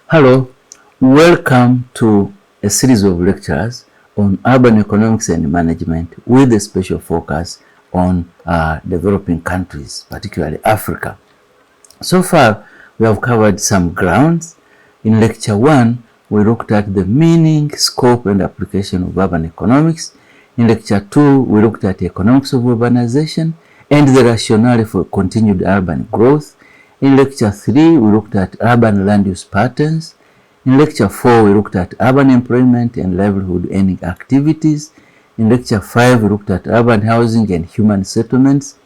Hello, welcome to a series of lectures on urban economics and management with a special focus on developing countries, particularly Africa. So far, we have covered some grounds. In lecture 1, we looked at the meaning, scope, and application of urban economics. In lecture 2, we looked at the economics of urbanization and the rationale for continued urban growth. In lecture 3, we looked at urban land use patterns. In lecture 4, we looked at urban employment and livelihood earning activities. In lecture 5, we looked at urban housing and human settlements.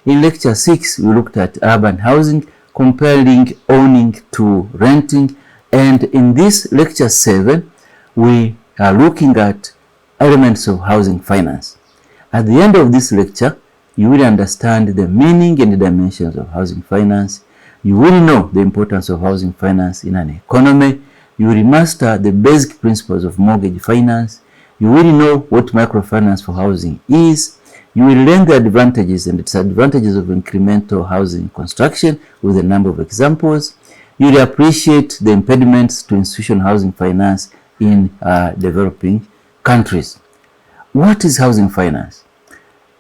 In lecture 6, we looked at urban housing, comparing owning to renting. And in this lecture 7, we are looking at elements of housing finance. At the end of this lecture, you will understand the meaning and the dimensions of housing finance. You will know the importance of housing finance in an economy. You will master the basic principles of mortgage finance. You will know what microfinance for housing is. You will learn the advantages and disadvantages of incremental housing construction with a number of examples. You will appreciate the impediments to institutional housing finance in developing countries. What is housing finance?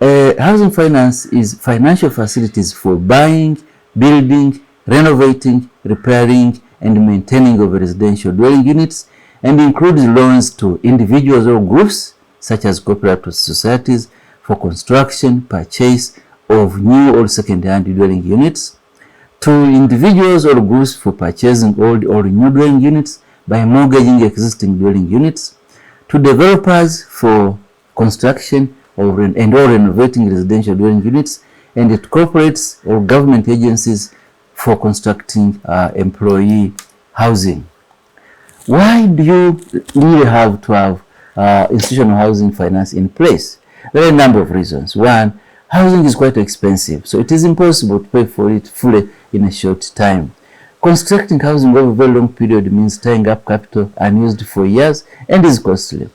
Housing finance is financial facilities for buying, building, renovating, repairing, and maintaining of residential dwelling units, and includes loans to individuals or groups, such as cooperative societies, for construction, purchase of new or second-hand dwelling units, to individuals or groups for purchasing old or new dwelling units by mortgaging existing dwelling units, to developers for construction or renovating residential dwelling units, and to corporates or government agencies for constructing employee housing. Why do you really have to have institutional housing finance in place? There are a number of reasons. One, housing is quite expensive, so it is impossible to pay for it fully in a short time. Constructing housing over a very long period means tying up capital unused for years and is costly.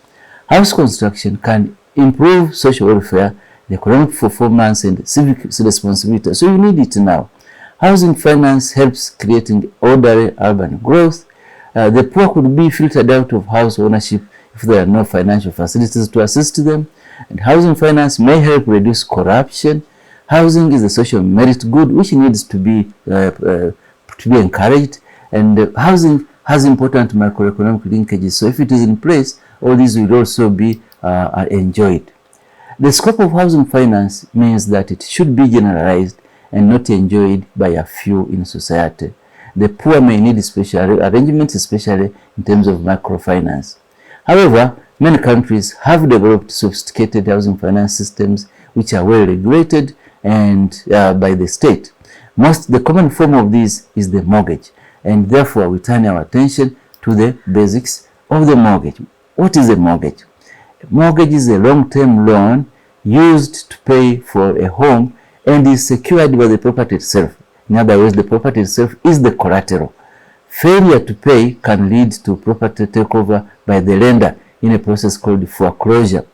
House construction can improve social welfare, the economic performance, and civic responsibility, so you need it now. Housing finance helps creating orderly urban growth. The poor could be filtered out of house ownership if there are no financial facilities to assist them. And housing finance may help reduce corruption. Housing is a social merit good which needs to be encouraged. And housing has important macroeconomic linkages. So if it is in place, all these will also be enjoyed. The scope of housing finance means that it should be generalized and not enjoyed by a few in society. The poor may need special arrangements, especially in terms of microfinance. However, many countries have developed sophisticated housing finance systems which are well regulated and by the state. The common form of this is the mortgage, and therefore we turn our attention to the basics of the mortgage. What is a mortgage? A mortgage is a long-term loan used to pay for a home and is secured by the property itself. In other words, the property itself is the collateral. Failure to pay can lead to property takeover by the lender in a process called foreclosure.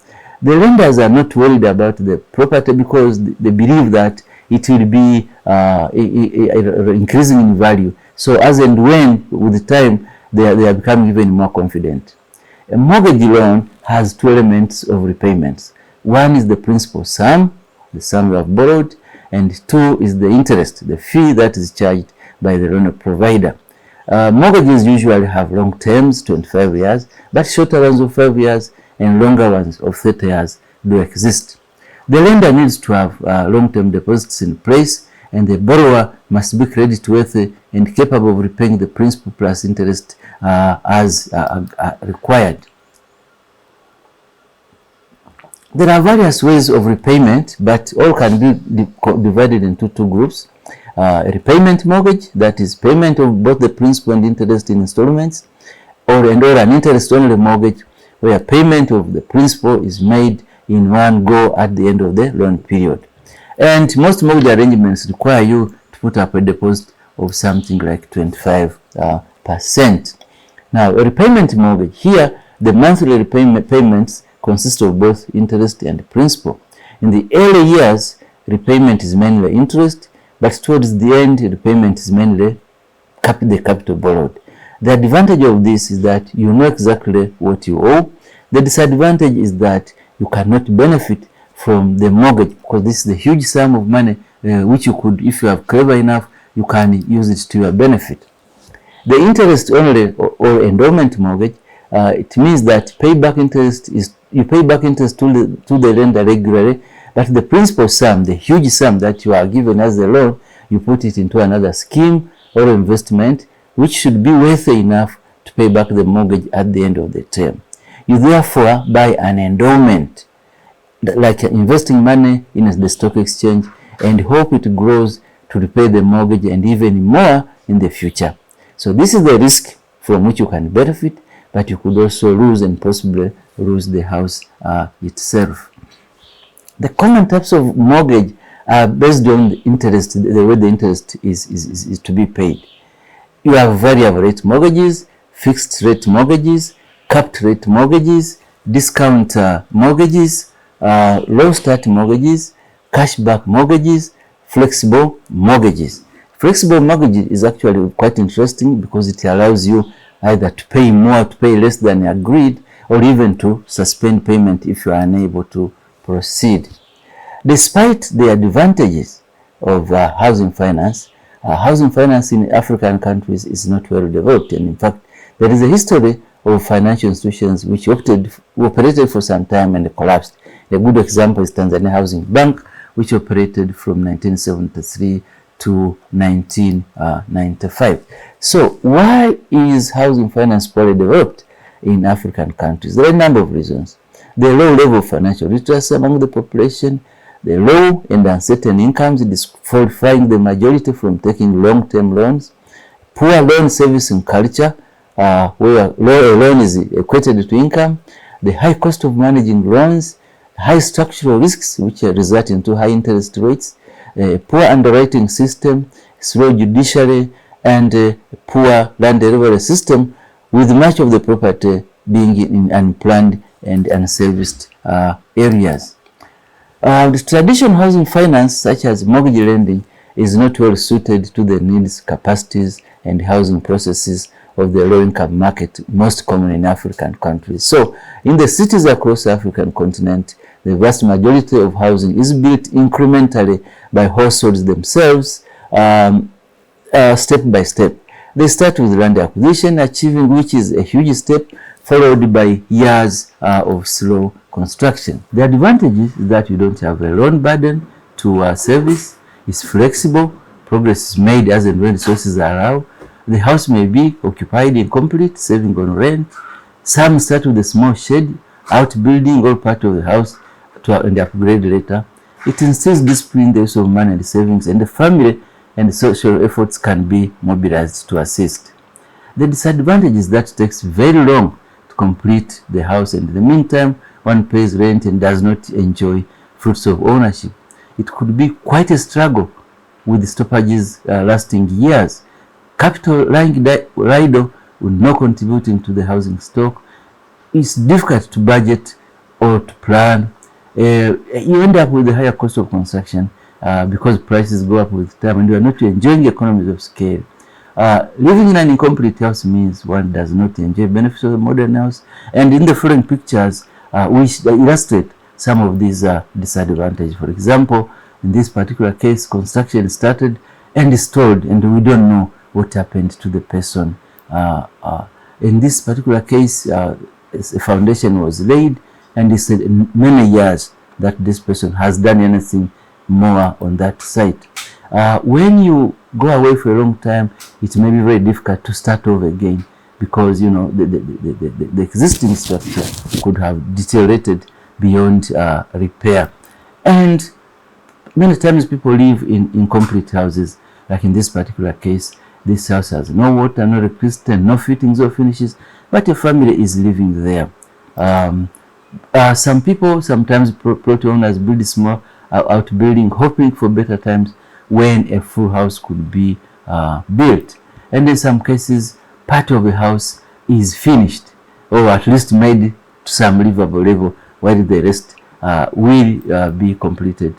The lenders are not worried about the property because they believe that it will be increasing in value. So as and when, with time, they are becoming even more confident. A mortgage loan has two elements of repayments. One is the principal sum, the sum you have borrowed, and two is the interest, the fee that is charged by the loan provider. Mortgages usually have long terms, 25 years, but shorter ones of 5 years and longer ones of 30 years do exist. The lender needs to have long-term deposits in place, and the borrower must be creditworthy and capable of repaying the principal plus interest as required. There are various ways of repayment, but all can be divided into two groups. Repayment mortgage, that is payment of both the principal and interest in installments, or an interest-only mortgage, where payment of the principal is made in one go at the end of the loan period. And most mortgage arrangements require you to put up a deposit of something like 25%. Now, a repayment mortgage, here the monthly payments consist of both interest and principal. In the early years, repayment is mainly interest, but towards the end, repayment is mainly the capital borrowed. The advantage of this is that you know exactly what you owe. The disadvantage is that you cannot benefit from the mortgage, because this is a huge sum of money which you could, if you are clever enough, you can use it to your benefit. The interest only or endowment mortgage, it means that payback interest is you pay back interest to the lender regularly, but the principal sum, the huge sum that you are given as a loan, you put it into another scheme or investment which should be worthy enough to pay back the mortgage at the end of the term. You therefore buy an endowment, like investing money in the stock exchange, and hope it grows to repay the mortgage and even more in the future. So this is the risk from which you can benefit, but you could also lose and possibly lose the house itself. The common types of mortgage are based on the interest, the way the interest is to be paid. You have variable rate mortgages, fixed rate mortgages, capped rate mortgages, discount mortgages, low start mortgages, cashback mortgages, flexible mortgages. Flexible mortgage is actually quite interesting because it allows you either to pay more, to pay less than agreed, or even to suspend payment if you are unable to proceed. Despite the advantages of housing finance in African countries is not well developed, and in fact there is a history of financial institutions which operated for some time and collapsed. A good example is Tanzania Housing Bank, which operated from 1973 to 1995. So why is housing finance poorly developed in African countries? There are a number of reasons. The low level of financial literacy among the population, the low and uncertain incomes disqualifying the majority from taking long-term loans, poor loan servicing culture, where a loan is equated to income, the high cost of managing loans, high structural risks which result into high interest rates, poor underwriting system, slow judiciary, and poor land delivery system, with much of the property being in unplanned and unserviced areas. The traditional housing finance, such as mortgage lending, is not well suited to the needs, capacities, and housing processes of the low-income market, most common in African countries. So, in the cities across the African continent, the vast majority of housing is built incrementally by households themselves, step by step. They start with land acquisition, achieving which is a huge step, followed by years of slow construction. The advantage is that you don't have a loan burden to service. It's flexible. Progress is made as and when resources allow. The house may be occupied incomplete, saving on rent. Some start with a small shed, outbuilding all part of the house and upgrade later. It instills discipline, the use of money and savings, and the family and social efforts can be mobilized to assist. The disadvantage is that it takes very long to complete the house, and in the meantime, one pays rent and does not enjoy fruits of ownership. It could be quite a struggle with stoppages lasting years. Capital lying idle with no contributing to the housing stock. It's difficult to budget or to plan. You end up with a higher cost of construction because prices go up with time, and you are not enjoying economies of scale. Living in an incomplete house means one does not enjoy benefits of a modern house, and in the following pictures which illustrate some of these disadvantages. For example, in this particular case, construction started and stalled, and we don't know what happened to the person. In this particular case, a foundation was laid, and it's many years that this person has done anything more on that site. When you go away for a long time, it may be very difficult to start over again, because you know the existing structure could have deteriorated beyond repair. And many times people live in incomplete houses. Like in this particular case, this house has no water, no electricity, no fittings or finishes, but a family is living there. Some people, sometimes property owners, build small outbuilding, hoping for better times when a full house could be built. And in some cases, part of the house is finished, or at least made to some livable level, while the rest will be completed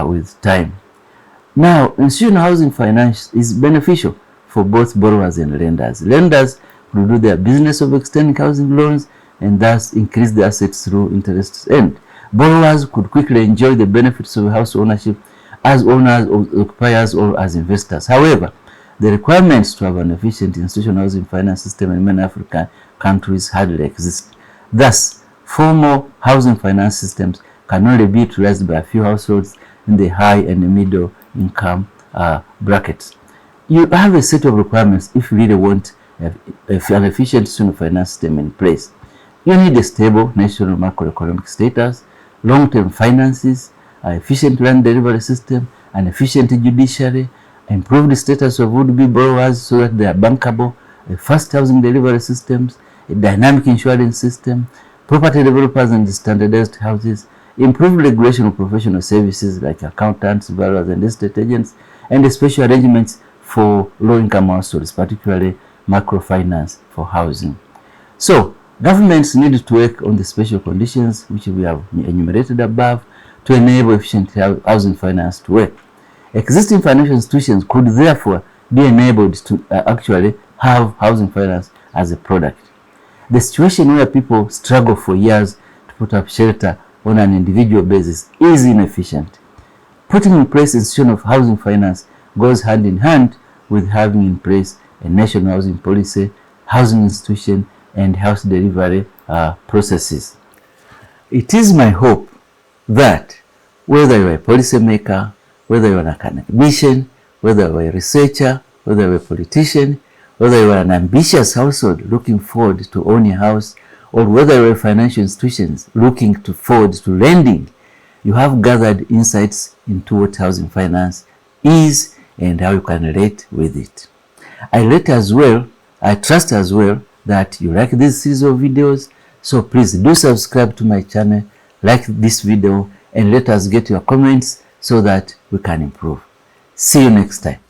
with time. Now, institutional housing finance is beneficial for both borrowers and lenders. Lenders could do their business of extending housing loans and thus increase the assets through interest earned. Borrowers could quickly enjoy the benefits of house ownership as owners or occupiers or as investors. However, the requirements to have an efficient institutional housing finance system in many African countries hardly exist. Thus, formal housing finance systems can only be utilized by a few households in the high and the middle income brackets. You have a set of requirements if you really want an efficient institutional finance system in place. You need a stable national macroeconomic status, long-term finances, an efficient land delivery system, an efficient judiciary, improved status of would-be borrowers so that they are bankable, a fast housing delivery systems, a dynamic insurance system, property developers and standardized houses, improved regulation of professional services like accountants, valuers, and estate agents, and special arrangements for low-income households, particularly microfinance for housing. So, governments need to work on the special conditions which we have enumerated above to enable efficient housing finance to work. Existing financial institutions could therefore be enabled to actually have housing finance as a product. The situation where people struggle for years to put up shelter on an individual basis is inefficient. Putting in place institution of housing finance goes hand in hand with having in place a national housing policy, housing institution, and house delivery processes. It is my hope that whether you're a policymaker, whether you're an academician, whether you're a researcher, whether you're a politician, whether you're an ambitious household looking forward to owning a house, or whether you're a financial institution looking forward to lending, you have gathered insights into what housing finance is and how you can relate with it. I trust as well that you like this series of videos, so please do subscribe to my channel, like this video, and let us get your comments so that we can improve. See you next time.